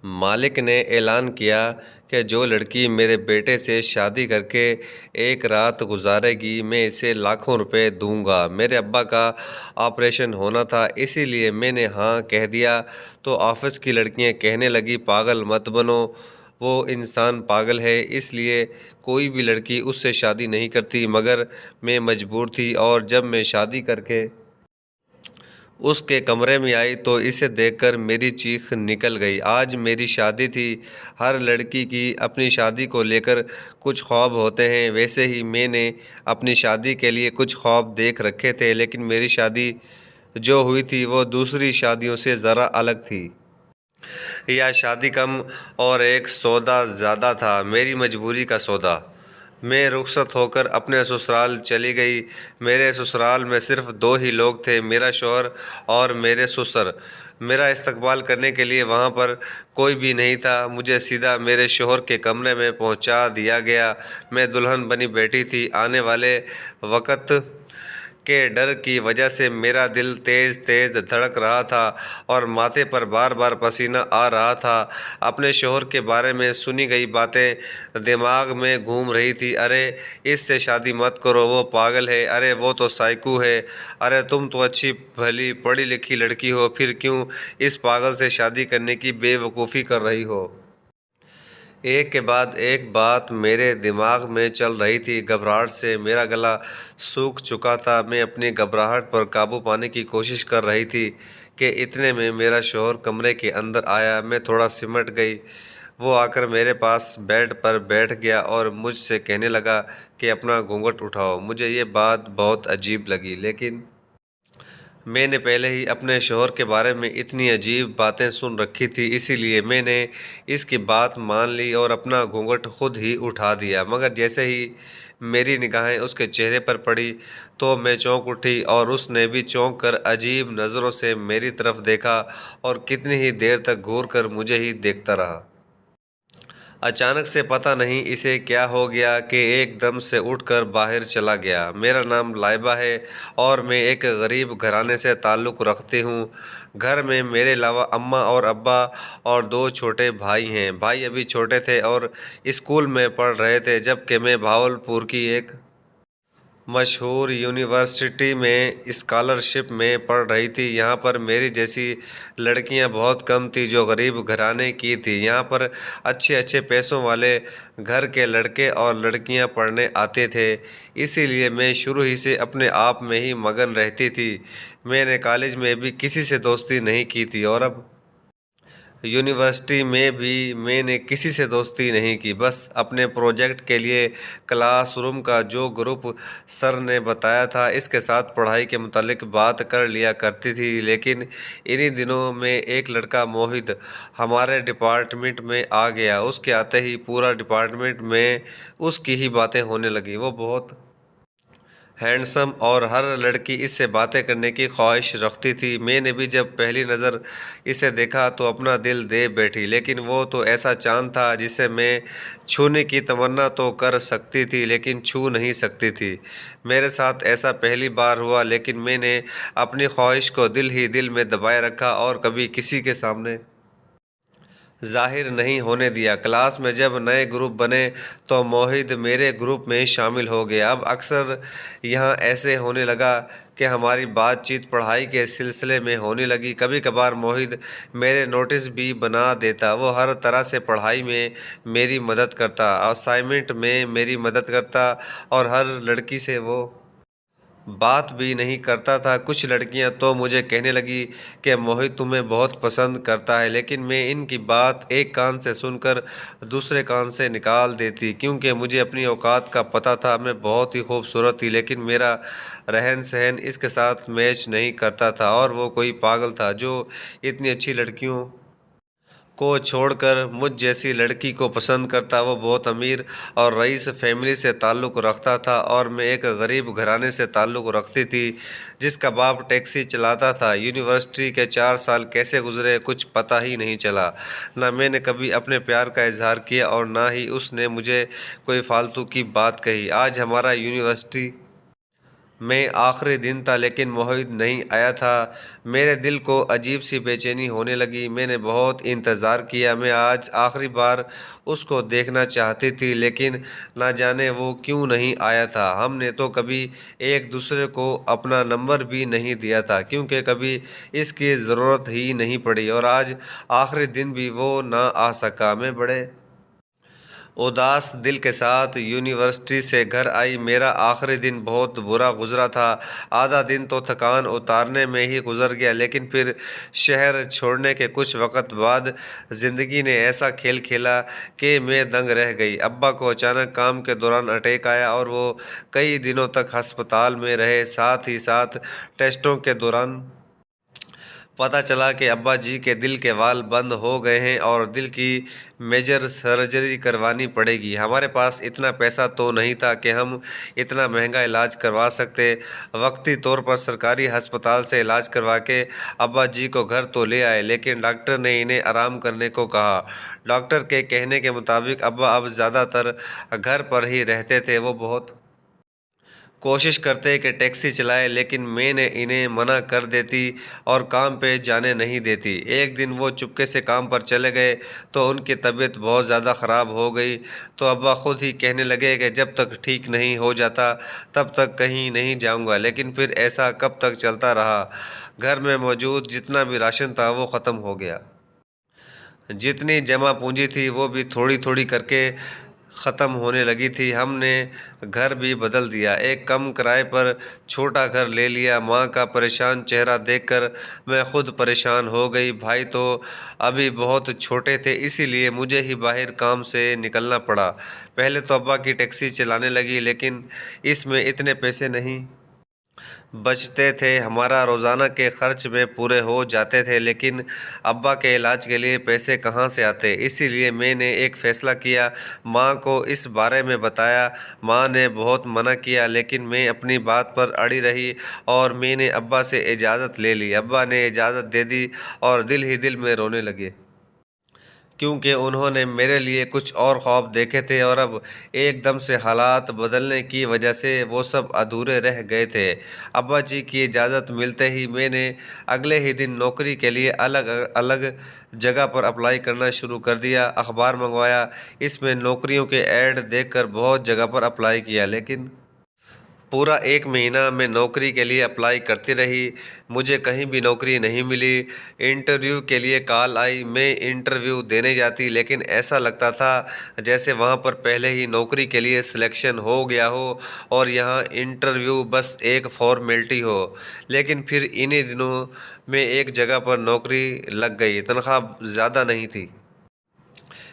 مالک نے اعلان کیا کہ جو لڑکی میرے بیٹے سے شادی کر کے ایک رات گزارے گی میں اسے لاکھوں روپے دوں گا۔ میرے ابا کا آپریشن ہونا تھا، اسی لیے میں نے ہاں کہہ دیا تو آفس کی لڑکیاں کہنے لگی پاگل مت بنو، وہ انسان پاگل ہے، اس لیے کوئی بھی لڑکی اس سے شادی نہیں کرتی، مگر میں مجبور تھی۔ اور جب میں شادی کر کے اس کے کمرے میں آئی تو اسے دیکھ کر میری چیخ نکل گئی۔ آج میری شادی تھی۔ ہر لڑکی کی اپنی شادی کو لے کر کچھ خواب ہوتے ہیں، ویسے ہی میں نے اپنی شادی کے لیے کچھ خواب دیکھ رکھے تھے، لیکن میری شادی جو ہوئی تھی وہ دوسری شادیوں سے ذرا الگ تھی۔ یہ شادی کم اور ایک سودا زیادہ تھا، میری مجبوری کا سودا۔ میں رخصت ہو کر اپنے سسرال چلی گئی۔ میرے سسرال میں صرف دو ہی لوگ تھے، میرا شوہر اور میرے سسر۔ میرا استقبال کرنے کے لیے وہاں پر کوئی بھی نہیں تھا۔ مجھے سیدھا میرے شوہر کے کمرے میں پہنچا دیا گیا۔ میں دلہن بنی بیٹھی تھی۔ آنے والے وقت کے ڈر کی وجہ سے میرا دل تیز تیز دھڑک رہا تھا اور ماتھے پر بار بار پسینہ آ رہا تھا۔ اپنے شوہر کے بارے میں سنی گئی باتیں دماغ میں گھوم رہی تھی۔ ارے اس سے شادی مت کرو، وہ پاگل ہے، ارے وہ تو سائیکو ہے، ارے تم تو اچھی بھلی پڑھی لکھی لڑکی ہو، پھر کیوں اس پاگل سے شادی کرنے کی بے وقوفی کر رہی ہو۔ ایک کے بعد ایک بات میرے دماغ میں چل رہی تھی۔ گھبراہٹ سے میرا گلا سوکھ چکا تھا۔ میں اپنی گھبراہٹ پر قابو پانے کی کوشش کر رہی تھی کہ اتنے میں میرا شوہر کمرے کے اندر آیا۔ میں تھوڑا سمٹ گئی۔ وہ آ کر میرے پاس بیڈ پر بیٹھ گیا اور مجھ سے کہنے لگا کہ اپنا گھونگھٹ اٹھاؤ۔ مجھے یہ بات بہت عجیب لگی، لیکن میں نے پہلے ہی اپنے شوہر کے بارے میں اتنی عجیب باتیں سن رکھی تھی، اسی لیے میں نے اس کی بات مان لی اور اپنا گھونگھٹ خود ہی اٹھا دیا۔ مگر جیسے ہی میری نگاہیں اس کے چہرے پر پڑی تو میں چونک اٹھی اور اس نے بھی چونک کر عجیب نظروں سے میری طرف دیکھا اور کتنی ہی دیر تک گھور کر مجھے ہی دیکھتا رہا۔ اچانک سے پتہ نہیں اسے کیا ہو گیا کہ ایک دم سے اٹھ کر باہر چلا گیا۔ میرا نام لائبہ ہے اور میں ایک غریب گھرانے سے تعلق رکھتی ہوں۔ گھر میں میرے علاوہ اماں اور ابا اور دو چھوٹے بھائی ہیں۔ بھائی ابھی چھوٹے تھے اور اسکول میں پڑھ رہے تھے، جبکہ میں بھاولپور کی ایک مشہور یونیورسٹی میں اسکالرشپ میں پڑھ رہی تھی۔ یہاں پر میری جیسی لڑکیاں بہت کم تھیں جو غریب گھرانے کی تھیں۔ یہاں پر اچھے اچھے پیسوں والے گھر کے لڑکے اور لڑکیاں پڑھنے آتے تھے، اسی لیے میں شروع ہی سے اپنے آپ میں ہی مگن رہتی تھی۔ میں نے کالج میں بھی کسی سے دوستی نہیں کی تھی اور اب یونیورسٹی میں بھی میں نے کسی سے دوستی نہیں کی، بس اپنے پروجیکٹ کے لیے کلاس روم کا جو گروپ سر نے بتایا تھا اس کے ساتھ پڑھائی کے متعلق بات کر لیا کرتی تھی۔ لیکن انہی دنوں میں ایک لڑکا موہد ہمارے ڈپارٹمنٹ میں آ گیا۔ اس کے آتے ہی پورا ڈپارٹمنٹ میں اس کی ہی باتیں ہونے لگیں۔ وہ بہت ہینڈسم اور ہر لڑکی اس سے باتیں کرنے کی خواہش رکھتی تھی۔ میں نے بھی جب پہلی نظر اسے دیکھا تو اپنا دل دے بیٹھی، لیکن وہ تو ایسا چاند تھا جسے میں چھونے کی تمنا تو کر سکتی تھی لیکن چھو نہیں سکتی تھی۔ میرے ساتھ ایسا پہلی بار ہوا، لیکن میں نے اپنی خواہش کو دل ہی دل میں دبائے رکھا اور کبھی کسی کے سامنے ظاہر نہیں ہونے دیا۔ کلاس میں جب نئے گروپ بنے تو موہد میرے گروپ میں شامل ہو گیا۔ اب اکثر یہاں ایسے ہونے لگا کہ ہماری بات چیت پڑھائی کے سلسلے میں ہونے لگی۔ کبھی کبھار موہد میرے نوٹس بھی بنا دیتا۔ وہ ہر طرح سے پڑھائی میں میری مدد کرتا، اسائنمنٹ میں میری مدد کرتا اور ہر لڑکی سے وہ بات بھی نہیں کرتا تھا۔ کچھ لڑکیاں تو مجھے کہنے لگی کہ موہد تمہیں بہت پسند کرتا ہے، لیکن میں ان کی بات ایک کان سے سن کر دوسرے کان سے نکال دیتی، کیونکہ مجھے اپنی اوقات کا پتہ تھا۔ میں بہت ہی خوبصورت تھی، لیکن میرا رہن سہن اس کے ساتھ میچ نہیں کرتا تھا اور وہ کوئی پاگل تھا جو اتنی اچھی لڑکیوں کو چھوڑ کر مجھ جیسی لڑکی کو پسند کرتا۔ وہ بہت امیر اور رئیس فیملی سے تعلق رکھتا تھا اور میں ایک غریب گھرانے سے تعلق رکھتی تھی جس کا باپ ٹیکسی چلاتا تھا۔ یونیورسٹی کے 4 سال کیسے گزرے کچھ پتہ ہی نہیں چلا۔ نہ میں نے کبھی اپنے پیار کا اظہار کیا اور نہ ہی اس نے مجھے کوئی فالتو کی بات کہی۔ آج ہمارا یونیورسٹی میں آخری دن تھا لیکن موحد نہیں آیا تھا۔ میرے دل کو عجیب سی بے چینی ہونے لگی۔ میں نے بہت انتظار کیا، میں آج آخری بار اس کو دیکھنا چاہتی تھی لیکن نہ جانے وہ کیوں نہیں آیا تھا۔ ہم نے تو کبھی ایک دوسرے کو اپنا نمبر بھی نہیں دیا تھا کیونکہ کبھی اس کی ضرورت ہی نہیں پڑی، اور آج آخری دن بھی وہ نہ آ سکا۔ میں بڑے اداس دل کے ساتھ یونیورسٹی سے گھر آئی۔ میرا آخری دن بہت برا گزرا تھا۔ آدھا دن تو تھکان اتارنے میں ہی گزر گیا، لیکن پھر شہر چھوڑنے کے کچھ وقت بعد زندگی نے ایسا کھیل کھیلا کہ میں دنگ رہ گئی۔ ابا کو اچانک کام کے دوران اٹیک آیا اور وہ کئی دنوں تک ہسپتال میں رہے۔ ساتھ ہی ساتھ ٹیسٹوں کے دوران پتہ چلا کہ ابا جی کے دل کے وال بند ہو گئے ہیں اور دل کی میجر سرجری کروانی پڑے گی۔ ہمارے پاس اتنا پیسہ تو نہیں تھا کہ ہم اتنا مہنگا علاج کروا سکتے۔ وقتی طور پر سرکاری ہسپتال سے علاج کروا کے ابا جی کو گھر تو لے آئے، لیکن ڈاکٹر نے انہیں آرام کرنے کو کہا۔ ڈاکٹر کے کہنے کے مطابق ابا اب زیادہ تر گھر پر ہی رہتے تھے۔ وہ بہت کوشش کرتے کہ ٹیکسی چلائے، لیکن میں نے انہیں منع کر دیتی اور کام پہ جانے نہیں دیتی۔ ایک دن وہ چپکے سے کام پر چلے گئے تو ان کی طبیعت بہت زیادہ خراب ہو گئی، تو ابا خود ہی کہنے لگے کہ جب تک ٹھیک نہیں ہو جاتا تب تک کہیں نہیں جاؤں گا۔ لیکن پھر ایسا کب تک چلتا رہا؟ گھر میں موجود جتنا بھی راشن تھا وہ ختم ہو گیا۔ جتنی جمع پونجی تھی وہ بھی تھوڑی تھوڑی کر کے ختم ہونے لگی تھی۔ ہم نے گھر بھی بدل دیا، ایک کم کرائے پر چھوٹا گھر لے لیا۔ ماں کا پریشان چہرہ دیکھ کر میں خود پریشان ہو گئی۔ بھائی تو ابھی بہت چھوٹے تھے، اسی لیے مجھے ہی باہر کام سے نکلنا پڑا۔ پہلے تو ابا کی ٹیکسی چلانے لگی، لیکن اس میں اتنے پیسے نہیں بچتے تھے، ہمارا روزانہ کے خرچ میں پورے ہو جاتے تھے، لیکن ابا کے علاج کے لیے پیسے کہاں سے آتے؟ اسی لیے میں نے ایک فیصلہ کیا، ماں کو اس بارے میں بتایا۔ ماں نے بہت منع کیا، لیکن میں اپنی بات پر اڑی رہی اور میں نے ابا سے اجازت لے لی۔ ابا نے اجازت دے دی اور دل ہی دل میں رونے لگے، کیونکہ انہوں نے میرے لیے کچھ اور خواب دیکھے تھے اور اب ایک دم سے حالات بدلنے کی وجہ سے وہ سب ادھورے رہ گئے تھے۔ ابا جی کی اجازت ملتے ہی میں نے اگلے ہی دن نوکری کے لیے الگ الگ جگہ پر اپلائی کرنا شروع کر دیا۔ اخبار منگوایا، اس میں نوکریوں کے ایڈ دیکھ کر بہت جگہ پر اپلائی کیا، لیکن پورا ایک مہینہ میں نوکری کے لیے اپلائی کرتی رہی، مجھے کہیں بھی نوکری نہیں ملی۔ انٹرویو کے لیے کال آئی، میں انٹرویو دینے جاتی، لیکن ایسا لگتا تھا جیسے وہاں پر پہلے ہی نوکری کے لیے سلیکشن ہو گیا ہو اور یہاں انٹرویو بس ایک فارمیلٹی ہو۔ لیکن پھر انہی دنوں میں ایک جگہ پر نوکری لگ گئی۔ تنخواہ زیادہ نہیں تھی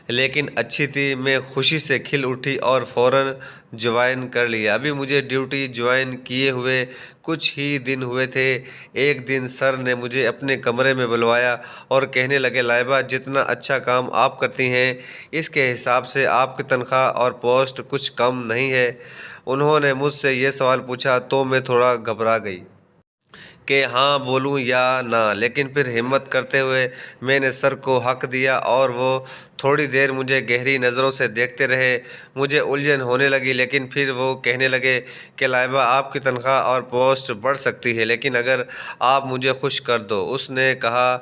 لیکن اچھی تھی۔ میں خوشی سے کھل اٹھی اور فوراً جوائن کر لیا۔ ابھی مجھے ڈیوٹی جوائن کیے ہوئے کچھ ہی دن ہوئے تھے۔ ایک دن سر نے مجھے اپنے کمرے میں بلوایا اور کہنے لگے، لائبہ، جتنا اچھا کام آپ کرتی ہیں اس کے حساب سے آپ کی تنخواہ اور پوسٹ کچھ کم نہیں ہے۔ انہوں نے مجھ سے یہ سوال پوچھا تو میں تھوڑا گھبرا گئی کہ ہاں بولوں یا نہ، لیکن پھر ہمت کرتے ہوئے میں نے سر کو حق دیا اور وہ تھوڑی دیر مجھے گہری نظروں سے دیکھتے رہے۔ مجھے الجھن ہونے لگی، لیکن پھر وہ کہنے لگے کہ لائبہ، آپ کی تنخواہ اور پوسٹ بڑھ سکتی ہے، لیکن اگر آپ مجھے خوش کر دو۔ اس نے کہا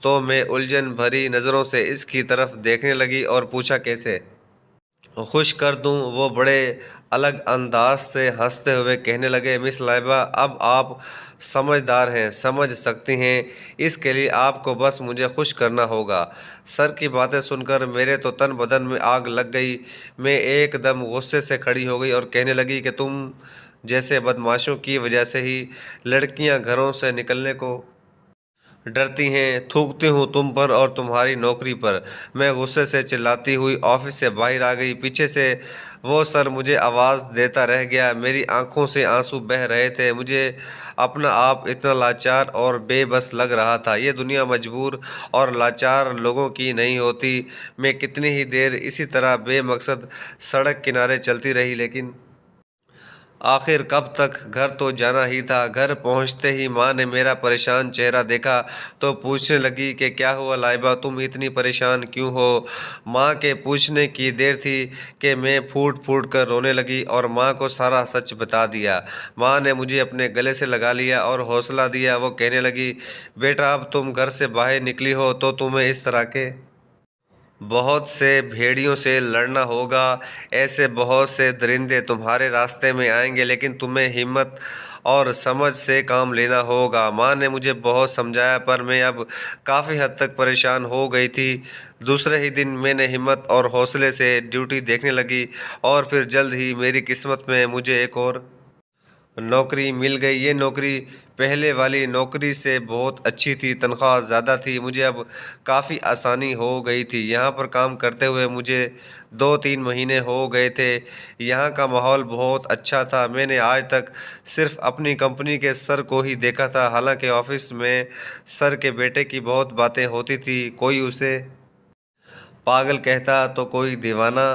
تو میں الجھن بھری نظروں سے اس کی طرف دیکھنے لگی اور پوچھا، کیسے خوش کر دوں؟ وہ بڑے الگ انداز سے ہنستے ہوئے کہنے لگے، مس لائبہ، اب آپ سمجھدار ہیں، سمجھ سکتی ہیں، اس کے لیے آپ کو بس مجھے خوش کرنا ہوگا۔ سر کی باتیں سن کر میرے تو تن بدن میں آگ لگ گئی۔ میں ایک دم غصے سے کھڑی ہو گئی اور کہنے لگی کہ تم جیسے بدمعاشوں کی وجہ سے ہی لڑکیاں گھروں سے نکلنے کو ڈرتی ہیں، تھوکتی ہوں تم پر اور تمہاری نوکری پر۔ میں غصے سے چلاتی ہوئی آفس سے باہر آ گئی۔ پیچھے سے وہ سر مجھے آواز دیتا رہ گیا، میری آنکھوں سے آنسو بہہ رہے تھے۔ مجھے اپنا آپ اتنا لاچار اور بے بس لگ رہا تھا۔ یہ دنیا مجبور اور لاچار لوگوں کی نہیں ہوتی۔ میں کتنی ہی دیر اسی طرح بے مقصد سڑک کنارے چلتی رہی، لیکن آخر کب تک؟ گھر تو جانا ہی تھا۔ گھر پہنچتے ہی ماں نے میرا پریشان چہرہ دیکھا تو پوچھنے لگی کہ کیا ہوا لائبہ، تم اتنی پریشان کیوں ہو؟ ماں کے پوچھنے کی دیر تھی کہ میں پھوٹ پھوٹ کر رونے لگی اور ماں کو سارا سچ بتا دیا۔ ماں نے مجھے اپنے گلے سے لگا لیا اور حوصلہ دیا۔ وہ کہنے لگی، بیٹا اب تم گھر سے باہر نکلی ہو تو تمہیں اس طرح کے بہت سے بھیڑیوں سے لڑنا ہوگا، ایسے بہت سے درندے تمہارے راستے میں آئیں گے، لیکن تمہیں ہمت اور سمجھ سے کام لینا ہوگا۔ ماں نے مجھے بہت سمجھایا پر میں اب کافی حد تک پریشان ہو گئی تھی۔ دوسرے ہی دن میں نے ہمت اور حوصلے سے ڈیوٹی دیکھنے لگی اور پھر جلد ہی میری قسمت میں مجھے ایک اور نوکری مل گئی۔ یہ نوکری پہلے والی نوکری سے بہت اچھی تھی، تنخواہ زیادہ تھی، مجھے اب کافی آسانی ہو گئی تھی۔ یہاں پر کام کرتے ہوئے مجھے 2-3 مہینے ہو گئے تھے۔ یہاں کا ماحول بہت اچھا تھا۔ میں نے آج تک صرف اپنی کمپنی کے سر کو ہی دیکھا تھا، حالانکہ آفس میں سر کے بیٹے کی بہت باتیں ہوتی تھی۔ کوئی اسے پاگل کہتا تو کوئی دیوانہ،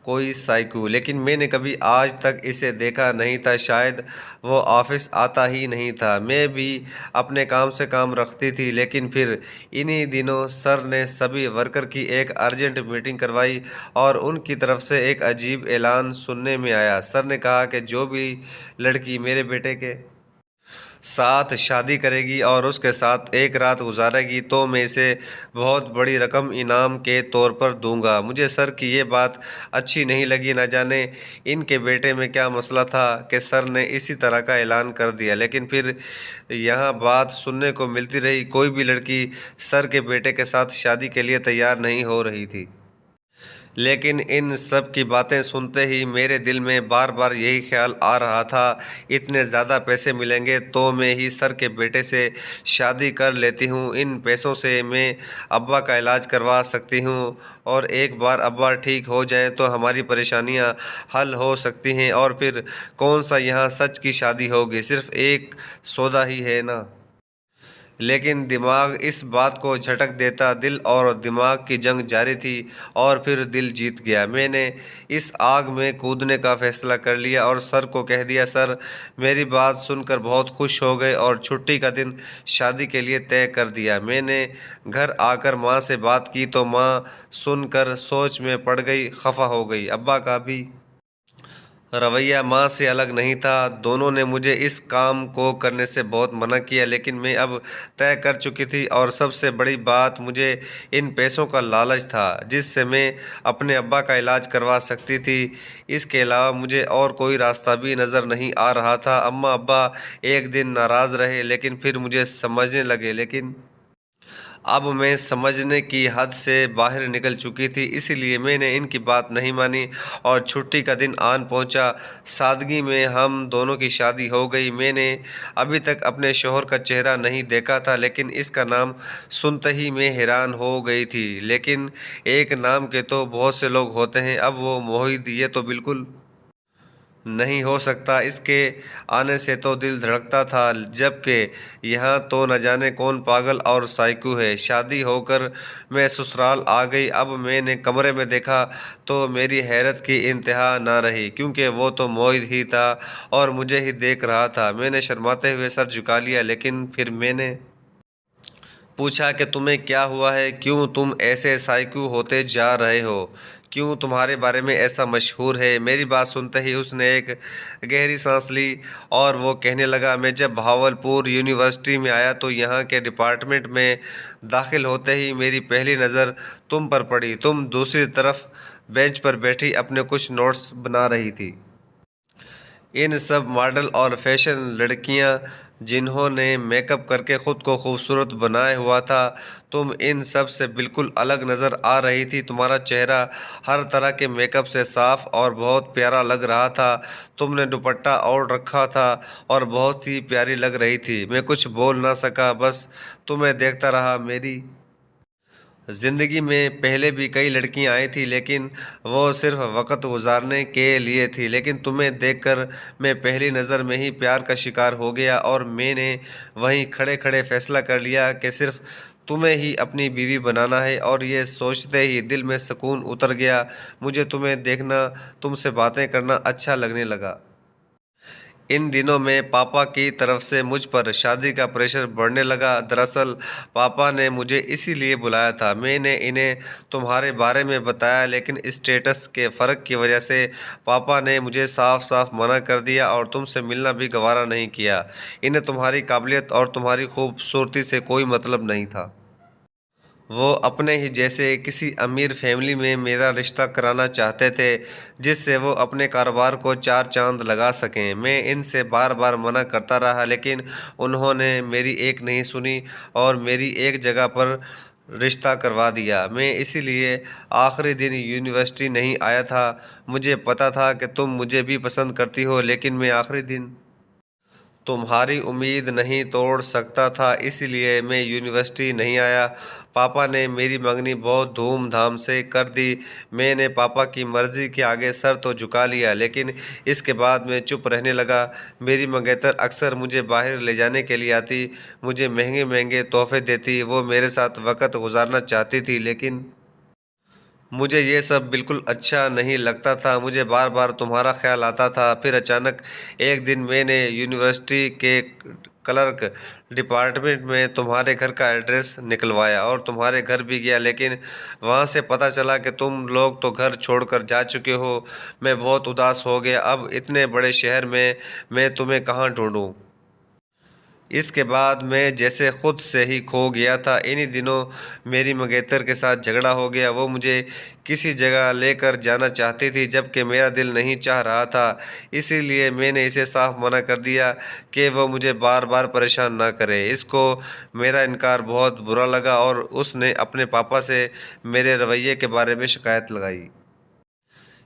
کوئی سائیکو، لیکن میں نے کبھی آج تک اسے دیکھا نہیں تھا۔ شاید وہ آفس آتا ہی نہیں تھا۔ میں بھی اپنے کام سے کام رکھتی تھی، لیکن پھر انہی دنوں سر نے سبھی ورکر کی ایک ارجنٹ میٹنگ کروائی اور ان کی طرف سے ایک عجیب اعلان سننے میں آیا۔ سر نے کہا کہ جو بھی لڑکی میرے بیٹے کے ساتھ شادی کرے گی اور اس کے ساتھ ایک رات گزارے گی تو میں اسے بہت بڑی رقم انعام کے طور پر دوں گا۔ مجھے سر کی یہ بات اچھی نہیں لگی۔ نہ جانے ان کے بیٹے میں کیا مسئلہ تھا کہ سر نے اسی طرح کا اعلان کر دیا، لیکن پھر یہاں بات سننے کو ملتی رہی، کوئی بھی لڑکی سر کے بیٹے کے ساتھ شادی کے لیے تیار نہیں ہو رہی تھی۔ لیکن ان سب کی باتیں سنتے ہی میرے دل میں بار بار یہی خیال آ رہا تھا، اتنے زیادہ پیسے ملیں گے تو میں ہی سر کے بیٹے سے شادی کر لیتی ہوں۔ ان پیسوں سے میں ابا کا علاج کروا سکتی ہوں اور ایک بار ابا ٹھیک ہو جائیں تو ہماری پریشانیاں حل ہو سکتی ہیں، اور پھر کون سا یہاں سچ کی شادی ہوگی، صرف ایک سودا ہی ہے نا۔ لیکن دماغ اس بات کو جھٹک دیتا، دل اور دماغ کی جنگ جاری تھی اور پھر دل جیت گیا۔ میں نے اس آگ میں کودنے کا فیصلہ کر لیا اور سر کو کہہ دیا۔ سر میری بات سن کر بہت خوش ہو گئے اور چھٹی کا دن شادی کے لیے طے کر دیا۔ میں نے گھر آ کر ماں سے بات کی تو ماں سن کر سوچ میں پڑ گئی، خفا ہو گئی۔ ابا کا بھی رویہ ماں سے الگ نہیں تھا، دونوں نے مجھے اس کام کو کرنے سے بہت منع کیا، لیکن میں اب طے کر چکی تھی اور سب سے بڑی بات مجھے ان پیسوں کا لالچ تھا جس سے میں اپنے ابا کا علاج کروا سکتی تھی۔ اس کے علاوہ مجھے اور کوئی راستہ بھی نظر نہیں آ رہا تھا۔ اماں ابا ایک دن ناراض رہے لیکن پھر مجھے سمجھنے لگے، لیکن اب میں سمجھنے کی حد سے باہر نکل چکی تھی، اسی لیے میں نے ان کی بات نہیں مانی اور چھٹی کا دن آن پہنچا۔ سادگی میں ہم دونوں کی شادی ہو گئی۔ میں نے ابھی تک اپنے شوہر کا چہرہ نہیں دیکھا تھا، لیکن اس کا نام سنتے ہی میں حیران ہو گئی تھی۔ لیکن ایک نام کے تو بہت سے لوگ ہوتے ہیں، اب وہ موحد یہ تو بالکل نہیں ہو سکتا۔ اس کے آنے سے تو دل دھڑکتا تھا، جبکہ یہاں تو نہ جانے کون پاگل اور سائیکو ہے۔ شادی ہو کر میں سسرال آ گئی۔ اب میں نے کمرے میں دیکھا تو میری حیرت کی انتہا نہ رہی، کیونکہ وہ تو موحد ہی تھا اور مجھے ہی دیکھ رہا تھا۔ میں نے شرماتے ہوئے سر جھکا لیا، لیکن پھر میں نے پوچھا کہ تمہیں کیا ہوا ہے؟ کیوں تم ایسے سائیکو ہوتے جا رہے ہو؟ کیوں تمہارے بارے میں ایسا مشہور ہے؟ میری بات سنتے ہی اس نے ایک گہری سانس لی اور وہ کہنے لگا، میں جب بہاولپور یونیورسٹی میں آیا تو یہاں کے ڈپارٹمنٹ میں داخل ہوتے ہی میری پہلی نظر تم پر پڑی۔ تم دوسری طرف بینچ پر بیٹھی اپنے کچھ نوٹس بنا رہی تھی۔ ان سب ماڈل اور فیشن لڑکیاں جنہوں نے میک اپ کر کے خود کو خوبصورت بنایا ہوا تھا، تم ان سب سے بالکل الگ نظر آ رہی تھی۔ تمہارا چہرہ ہر طرح کے میک اپ سے صاف اور بہت پیارا لگ رہا تھا۔ تم نے دوپٹہ اوڑھ رکھا تھا اور بہت ہی پیاری لگ رہی تھی۔ میں کچھ بول نہ سکا، بس تمہیں دیکھتا رہا۔ میری زندگی میں پہلے بھی کئی لڑکیاں آئی تھیں، لیکن وہ صرف وقت گزارنے کے لیے تھی، لیکن تمہیں دیکھ کر میں پہلی نظر میں ہی پیار کا شکار ہو گیا اور میں نے وہیں کھڑے کھڑے فیصلہ کر لیا کہ صرف تمہیں ہی اپنی بیوی بنانا ہے، اور یہ سوچتے ہی دل میں سکون اتر گیا۔ مجھے تمہیں دیکھنا، تم سے باتیں کرنا اچھا لگنے لگا۔ ان دنوں میں پاپا کی طرف سے مجھ پر شادی کا پریشر بڑھنے لگا۔ دراصل پاپا نے مجھے اسی لیے بلایا تھا۔ میں نے انہیں تمہارے بارے میں بتایا، لیکن اسٹیٹس کے فرق کی وجہ سے پاپا نے مجھے صاف صاف منع کر دیا اور تم سے ملنا بھی گوارا نہیں کیا۔ انہیں تمہاری قابلیت اور تمہاری خوبصورتی سے کوئی مطلب نہیں تھا۔ وہ اپنے ہی جیسے کسی امیر فیملی میں میرا رشتہ کرانا چاہتے تھے، جس سے وہ اپنے کاروبار کو چار چاند لگا سکیں۔ میں ان سے بار بار منع کرتا رہا، لیکن انہوں نے میری ایک نہیں سنی اور میری ایک جگہ پر رشتہ کروا دیا۔ میں اسی لیے آخری دن یونیورسٹی نہیں آیا تھا۔ مجھے پتہ تھا کہ تم مجھے بھی پسند کرتی ہو، لیکن میں آخری دن تمہاری امید نہیں توڑ سکتا تھا، اسی لیے میں یونیورسٹی نہیں آیا۔ پاپا نے میری منگنی بہت دھوم دھام سے کر دی۔ میں نے پاپا کی مرضی کے آگے سر تو جھکا لیا، لیکن اس کے بعد میں چپ رہنے لگا۔ میری منگیتر اکثر مجھے باہر لے جانے کے لیے آتی، مجھے مہنگے مہنگے تحفے دیتی، وہ میرے ساتھ وقت گزارنا چاہتی تھی، لیکن مجھے یہ سب بالکل اچھا نہیں لگتا تھا۔ مجھے بار بار تمہارا خیال آتا تھا۔ پھر اچانک ایک دن میں نے یونیورسٹی کے کلرک ڈپارٹمنٹ میں تمہارے گھر کا ایڈریس نکلوایا اور تمہارے گھر بھی گیا، لیکن وہاں سے پتہ چلا کہ تم لوگ تو گھر چھوڑ کر جا چکے ہو۔ میں بہت اداس ہو گیا۔ اب اتنے بڑے شہر میں تمہیں کہاں ڈھونڈوں؟ اس کے بعد میں جیسے خود سے ہی کھو گیا تھا۔ انہی دنوں میری منگیتر کے ساتھ جھگڑا ہو گیا۔ وہ مجھے کسی جگہ لے کر جانا چاہتی تھی، جبکہ میرا دل نہیں چاہ رہا تھا۔ اسی لیے میں نے اسے صاف منع کر دیا کہ وہ مجھے بار بار پریشان نہ کرے۔ اس کو میرا انکار بہت برا لگا اور اس نے اپنے پاپا سے میرے رویے کے بارے میں شکایت لگائی۔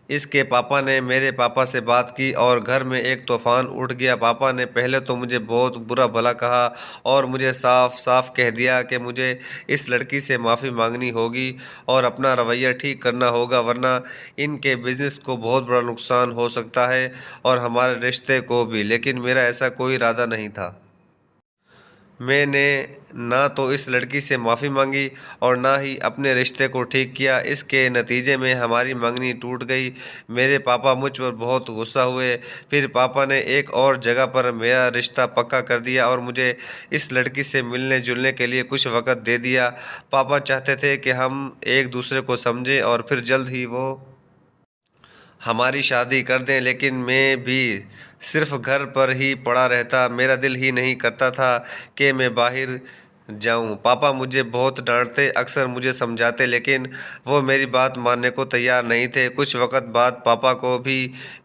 اس کے پاپا نے میرے پاپا سے بات کی اور گھر میں ایک طوفان اٹھ گیا۔ پاپا نے پہلے تو مجھے بہت برا بھلا کہا اور مجھے صاف صاف کہہ دیا کہ مجھے اس لڑکی سے معافی مانگنی ہوگی اور اپنا رویہ ٹھیک کرنا ہوگا، ورنہ ان کے بزنس کو بہت بڑا نقصان ہو سکتا ہے اور ہمارے رشتے کو بھی۔ لیکن میرا ایسا کوئی ارادہ نہیں تھا۔ میں نے نہ تو اس لڑکی سے معافی مانگی اور نہ ہی اپنے رشتے کو ٹھیک کیا۔ اس کے نتیجے میں ہماری منگنی ٹوٹ گئی۔ میرے پاپا مجھ پر بہت غصہ ہوئے۔ پھر پاپا نے ایک اور جگہ پر میرا رشتہ پکا کر دیا اور مجھے اس لڑکی سے ملنے جلنے کے لیے کچھ وقت دے دیا۔ پاپا چاہتے تھے کہ ہم ایک دوسرے کو سمجھیں اور پھر جلد ہی وہ ہماری شادی کر دیں، لیکن میں بھی صرف گھر پر ہی پڑا رہتا۔ میرا دل ہی نہیں کرتا تھا کہ میں باہر جاؤں۔ پاپا مجھے بہت ڈانٹتے، اکثر مجھے سمجھاتے، لیکن وہ میری بات ماننے کو تیار نہیں تھے۔ کچھ وقت بعد پاپا کو بھی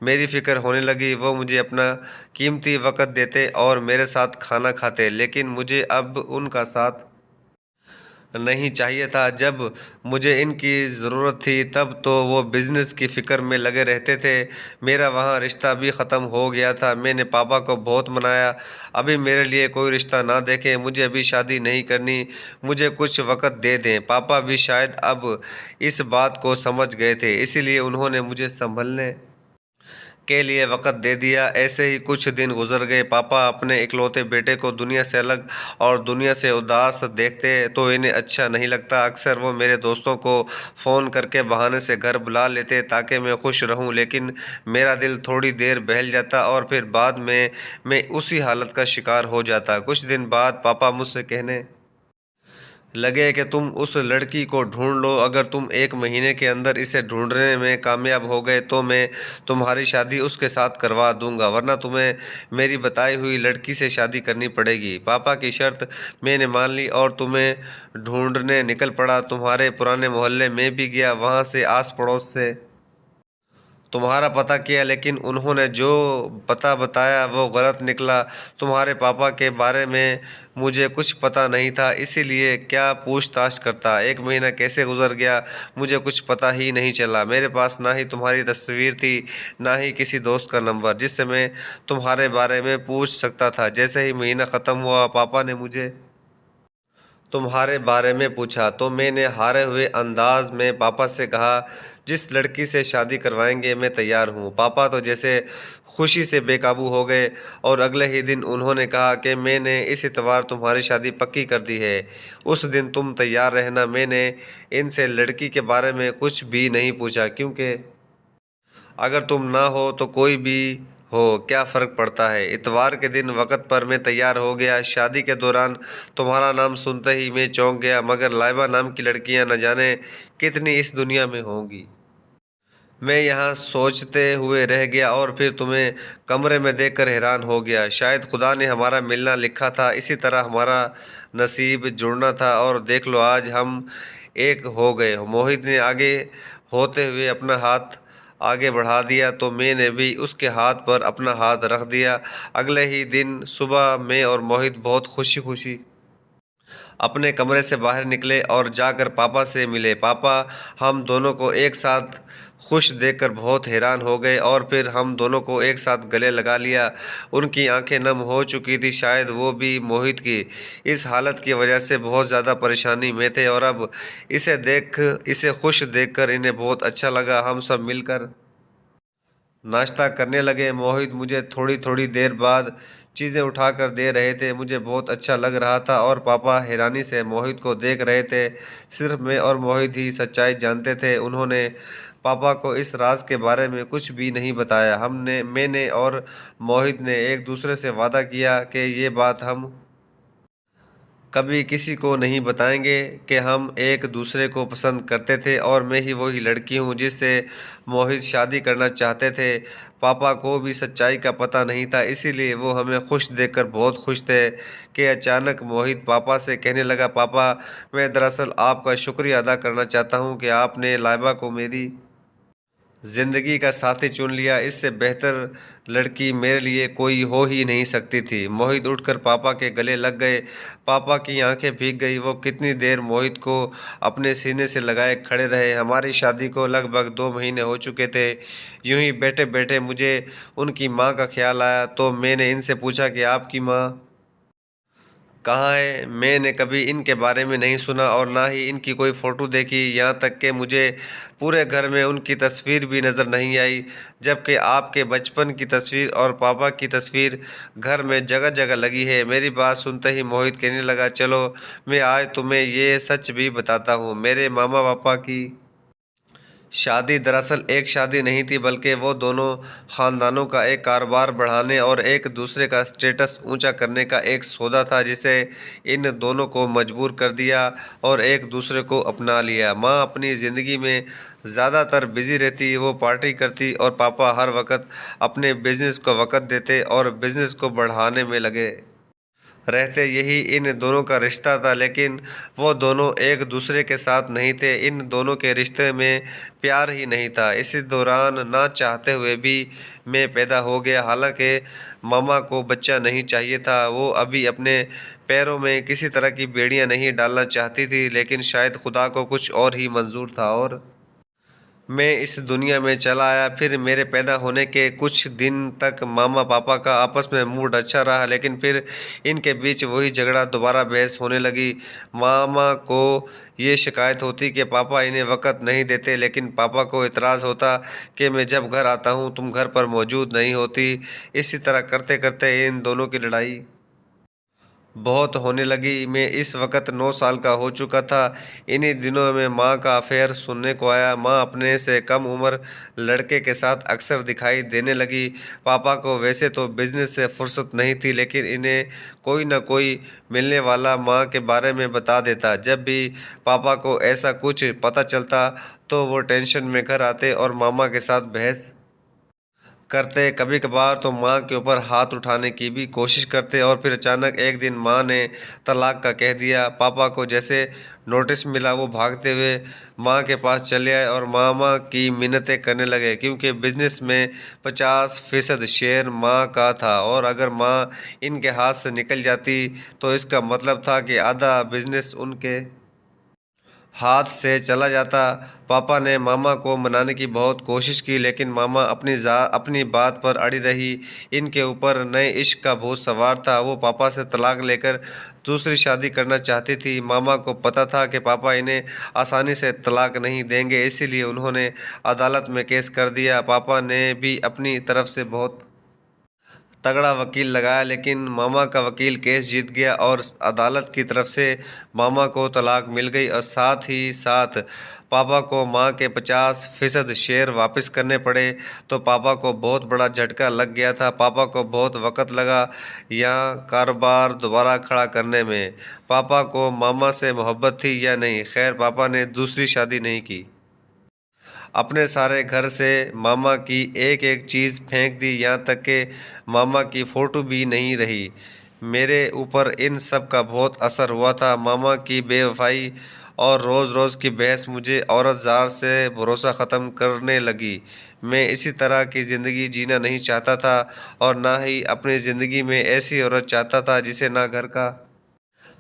میری فکر ہونے لگی۔ وہ مجھے اپنا قیمتی وقت دیتے اور میرے ساتھ کھانا کھاتے، لیکن مجھے اب ان کا ساتھ نہیں چاہیے تھا۔ جب مجھے ان کی ضرورت تھی تب تو وہ بزنس کی فکر میں لگے رہتے تھے۔ میرا وہاں رشتہ بھی ختم ہو گیا تھا۔ میں نے پاپا کو بہت منایا، ابھی میرے لیے کوئی رشتہ نہ دیکھیں، مجھے ابھی شادی نہیں کرنی، مجھے کچھ وقت دے دیں۔ پاپا بھی شاید اب اس بات کو سمجھ گئے تھے، اسی لیے انہوں نے مجھے سنبھلنے کے لیے وقت دے دیا۔ ایسے ہی کچھ دن گزر گئے۔ پاپا اپنے اکلوتے بیٹے کو دنیا سے الگ اور دنیا سے اداس دیکھتے تو انہیں اچھا نہیں لگتا۔ اکثر وہ میرے دوستوں کو فون کر کے بہانے سے گھر بلا لیتے تاکہ میں خوش رہوں، لیکن میرا دل تھوڑی دیر بہل جاتا اور پھر بعد میں اسی حالت کا شکار ہو جاتا۔ کچھ دن بعد پاپا مجھ سے کہنے لگے کہ تم اس لڑکی کو ڈھونڈ لو، اگر تم 1 مہینے کے اندر اسے ڈھونڈنے میں کامیاب ہو گئے تو میں تمہاری شادی اس کے ساتھ کروا دوں گا، ورنہ تمہیں میری بتائی ہوئی لڑکی سے شادی کرنی پڑے گی۔ پاپا کی شرط میں نے مان لی اور تمہیں ڈھونڈنے نکل پڑا۔ تمہارے پرانے محلے میں بھی گیا، وہاں سے آس پڑوس سے تمہارا پتہ کیا، لیکن انہوں نے جو پتہ بتایا وہ غلط نکلا۔ تمہارے پاپا کے بارے میں مجھے کچھ پتہ نہیں تھا، اسی لیے کیا پوچھ تاچھ کرتا۔ 1 مہینہ کیسے گزر گیا مجھے کچھ پتہ ہی نہیں چلا۔ میرے پاس نہ ہی تمہاری تصویر تھی، نہ ہی کسی دوست کا نمبر جس سے میں تمہارے بارے میں پوچھ سکتا تھا۔ جیسے ہی مہینہ ختم ہوا پاپا نے مجھے تمہارے بارے میں پوچھا تو میں نے ہارے ہوئے انداز میں پاپا سے کہا جس لڑکی سے شادی کروائیں گے میں تیار ہوں۔ پاپا تو جیسے خوشی سے بے قابو ہو گئے اور اگلے ہی دن انہوں نے کہا کہ میں نے اس اتوار تمہاری شادی پکی کر دی ہے، اس دن تم تیار رہنا۔ میں نے ان سے لڑکی کے بارے میں کچھ بھی نہیں پوچھا، کیونکہ اگر تم نہ ہو تو کوئی بھی ہو کیا فرق پڑتا ہے۔ اتوار کے دن وقت پر میں تیار ہو گیا۔ شادی کے دوران تمہارا نام سنتے ہی میں چونک گیا، مگر لائبہ نام کی لڑکیاں نہ جانے کتنی اس دنیا میں ہوں گی۔ میں یہاں سوچتے ہوئے رہ گیا اور پھر تمہیں کمرے میں دیکھ کر حیران ہو گیا۔ شاید خدا نے ہمارا ملنا لکھا تھا، اسی طرح ہمارا نصیب جڑنا تھا، اور دیکھ لو آج ہم ایک ہو گئے۔ موہت نے آگے ہوتے ہوئے اپنا ہاتھ آگے بڑھا دیا تو میں نے بھی اس کے ہاتھ پر اپنا ہاتھ رکھ دیا۔ اگلے ہی دن صبح میں اور موہت بہت خوشی خوشی اپنے کمرے سے باہر نکلے اور جا کر پاپا سے ملے۔ پاپا ہم دونوں کو ایک ساتھ خوش دیکھ کر بہت حیران ہو گئے اور پھر ہم دونوں کو ایک ساتھ گلے لگا لیا۔ ان کی آنکھیں نم ہو چکی تھی، شاید وہ بھی موہت کی اس حالت کی وجہ سے بہت زیادہ پریشانی میں تھے، اور اب اسے خوش دیکھ کر انہیں بہت اچھا لگا۔ ہم سب مل کر ناشتہ کرنے لگے۔ موہت مجھے تھوڑی تھوڑی دیر بعد چیزیں اٹھا کر دے رہے تھے، مجھے بہت اچھا لگ رہا تھا، اور پاپا حیرانی سے موہت کو دیکھ رہے تھے۔ صرف میں اور موہت ہی سچائی جانتے تھے۔ انہوں نے پاپا کو اس راز کے بارے میں کچھ بھی نہیں بتایا۔ میں نے اور موہت نے ایک دوسرے سے وعدہ کیا کہ یہ بات ہم کبھی کسی کو نہیں بتائیں گے کہ ہم ایک دوسرے کو پسند کرتے تھے، اور میں ہی وہی لڑکی ہوں جس سے موہت شادی کرنا چاہتے تھے۔ پاپا کو بھی سچائی کا پتہ نہیں تھا، اسی لیے وہ ہمیں خوش دیکھ کر بہت خوش تھے کہ اچانک موہت پاپا سے کہنے لگا، پاپا میں دراصل آپ کا شکریہ ادا کرنا چاہتا ہوں کہ آپ نے لائبہ کو میری زندگی کا ساتھی چن لیا۔ اس سے بہتر لڑکی میرے لیے کوئی ہو ہی نہیں سکتی تھی۔ موہت اٹھ کر پاپا کے گلے لگ گئے۔ پاپا کی آنکھیں بھیگ گئی۔ وہ کتنی دیر موہت کو اپنے سینے سے لگائے کھڑے رہے۔ ہماری شادی کو لگ بھگ 2 مہینے ہو چکے تھے۔ یوں ہی بیٹھے بیٹھے مجھے ان کی ماں کا خیال آیا، تو میں نے ان سے پوچھا کہ آپ کی ماں کہاں ہے؟ میں نے کبھی ان کے بارے میں نہیں سنا اور نہ ہی ان کی کوئی فوٹو دیکھی، یہاں تک کہ مجھے پورے گھر میں ان کی تصویر بھی نظر نہیں آئی، جبکہ آپ کے بچپن کی تصویر اور پاپا کی تصویر گھر میں جگہ جگہ لگی ہے۔ میری بات سنتے ہی موہت کہنے لگا، چلو میں آج تمہیں یہ سچ بھی بتاتا ہوں۔ میرے ماما پاپا کی شادی دراصل ایک شادی نہیں تھی، بلکہ وہ دونوں خاندانوں کا ایک کاروبار بڑھانے اور ایک دوسرے کا اسٹیٹس اونچا کرنے کا ایک سودا تھا، جسے ان دونوں کو مجبور کر دیا اور ایک دوسرے کو اپنا لیا۔ ماں اپنی زندگی میں زیادہ تر بزی رہتی، وہ پارٹی کرتی، اور پاپا ہر وقت اپنے بزنس کو وقت دیتے اور بزنس کو بڑھانے میں لگے رہتے۔ یہی ان دونوں کا رشتہ تھا، لیکن وہ دونوں ایک دوسرے کے ساتھ نہیں تھے۔ ان دونوں کے رشتے میں پیار ہی نہیں تھا۔ اسی دوران نہ چاہتے ہوئے بھی میں پیدا ہو گیا۔ حالانکہ ماما کو بچہ نہیں چاہیے تھا، وہ ابھی اپنے پیروں میں کسی طرح کی بیڑیاں نہیں ڈالنا چاہتی تھی، لیکن شاید خدا کو کچھ اور ہی منظور تھا، اور میں اس دنیا میں چلا آیا۔ پھر میرے پیدا ہونے کے کچھ دن تک ماما پاپا کا آپس میں موڈ اچھا رہا، لیکن پھر ان کے بیچ وہی جھگڑا، دوبارہ بحث ہونے لگی۔ ماما کو یہ شکایت ہوتی کہ پاپا انہیں وقت نہیں دیتے، لیکن پاپا کو اعتراض ہوتا کہ میں جب گھر آتا ہوں تم گھر پر موجود نہیں ہوتی۔ اسی طرح کرتے کرتے ان دونوں کی لڑائی بہت ہونے لگی۔ میں اس وقت 9 سال کا ہو چکا تھا۔ انہی دنوں میں ماں کا افیئر سننے کو آیا۔ ماں اپنے سے کم عمر لڑکے کے ساتھ اکثر دکھائی دینے لگی۔ پاپا کو ویسے تو بزنس سے فرصت نہیں تھی، لیکن انہیں کوئی نہ کوئی ملنے والا ماں کے بارے میں بتا دیتا۔ جب بھی پاپا کو ایسا کچھ پتہ چلتا تو وہ ٹینشن میں گھر آتے اور ماما کے ساتھ بحث کرتے، کبھی کبھار تو ماں کے اوپر ہاتھ اٹھانے کی بھی کوشش کرتے، اور پھر اچانک ایک دن ماں نے طلاق کا کہہ دیا۔ پاپا کو جیسے نوٹس ملا، وہ بھاگتے ہوئے ماں کے پاس چلے آئے اور ماما کی منتیں کرنے لگے، کیونکہ بزنس میں 50% شیئر ماں کا تھا، اور اگر ماں ان کے ہاتھ سے نکل جاتی تو اس کا مطلب تھا کہ آدھا بزنس ان کے ہاتھ سے چلا جاتا۔ پاپا نے ماما کو منانے کی بہت کوشش کی، لیکن ماما اپنی بات پر اڑی رہی۔ ان کے اوپر نئے عشق کا بھوت سوار تھا۔ وہ پاپا سے طلاق لے کر دوسری شادی کرنا چاہتی تھی۔ ماما کو پتہ تھا کہ پاپا انہیں آسانی سے طلاق نہیں دیں گے، اسی لیے انہوں نے عدالت میں کیس کر دیا۔ پاپا نے بھی اپنی طرف سے بہت تگڑا وکیل لگایا، لیکن ماما کا وکیل کیس جیت گیا اور عدالت کی طرف سے ماما کو طلاق مل گئی اور ساتھ ہی ساتھ پاپا کو ماں کے 50% شیئر واپس کرنے پڑے۔ تو پاپا کو بہت بڑا جھٹکا لگ گیا تھا۔ پاپا کو بہت وقت لگا یہاں کاروبار دوبارہ کھڑا کرنے میں۔ پاپا کو ماما سے محبت تھی یا نہیں؟ خیر، پاپا نے دوسری شادی نہیں کی۔ اپنے سارے گھر سے ماما کی ایک ایک چیز پھینک دی، یہاں تک کہ ماما کی فوٹو بھی نہیں رہی۔ میرے اوپر ان سب کا بہت اثر ہوا تھا۔ ماما کی بے وفائی اور روز روز کی بحث مجھے عورت زار سے بھروسہ ختم کرنے لگی۔ میں اسی طرح کی زندگی جینا نہیں چاہتا تھا اور نہ ہی اپنی زندگی میں ایسی عورت چاہتا تھا جسے نہ گھر کا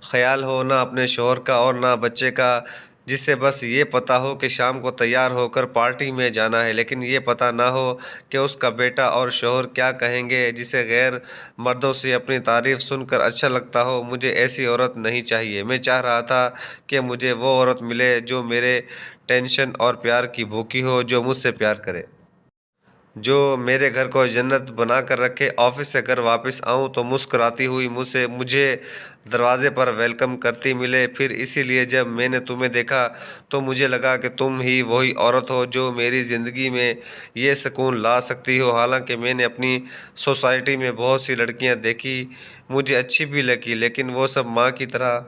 خیال ہو، نہ اپنے شوہر کا اور نہ بچے کا، جس سے بس یہ پتہ ہو کہ شام کو تیار ہو کر پارٹی میں جانا ہے، لیکن یہ پتہ نہ ہو کہ اس کا بیٹا اور شوہر کیا کہیں گے، جسے غیر مردوں سے اپنی تعریف سن کر اچھا لگتا ہو۔ مجھے ایسی عورت نہیں چاہیے۔ میں چاہ رہا تھا کہ مجھے وہ عورت ملے جو میرے ٹینشن اور پیار کی بھوکی ہو، جو مجھ سے پیار کرے، جو میرے گھر کو جنت بنا کر رکھے۔ آفس سے گھر واپس آؤں تو مسکراتی ہوئی مجھے دروازے پر ویلکم کرتی ملے۔ پھر اسی لیے جب میں نے تمہیں دیکھا تو مجھے لگا کہ تم ہی وہی عورت ہو جو میری زندگی میں یہ سکون لا سکتی ہو۔ حالانکہ میں نے اپنی سوسائٹی میں بہت سی لڑکیاں دیکھی، مجھے اچھی بھی لگی، لیکن وہ سب ماں کی طرح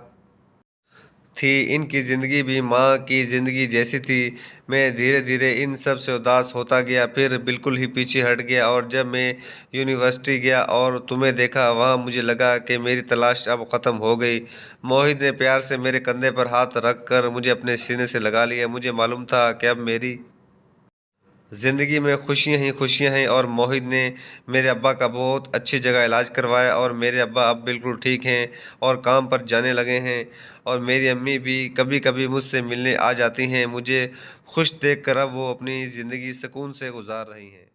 تھی، ان کی زندگی بھی ماں کی زندگی جیسی تھی۔ میں دھیرے دھیرے ان سب سے اداس ہوتا گیا، پھر بالکل ہی پیچھے ہٹ گیا، اور جب میں یونیورسٹی گیا اور تمہیں دیکھا، وہاں مجھے لگا کہ میری تلاش اب ختم ہو گئی۔ موہت نے پیار سے میرے کندھے پر ہاتھ رکھ کر مجھے اپنے سینے سے لگا لیا۔ مجھے معلوم تھا کہ اب میری زندگی میں خوشیاں ہی خوشیاں ہیں، اور موہت نے میرے ابا کا بہت اچھی جگہ علاج کروایا، اور میرے ابا اب بالکل ٹھیک ہیں اور کام پر جانے لگے ہیں، اور میری امی بھی کبھی کبھی مجھ سے ملنے آ جاتی ہیں۔ مجھے خوش دیکھ کر اب وہ اپنی زندگی سکون سے گزار رہی ہیں۔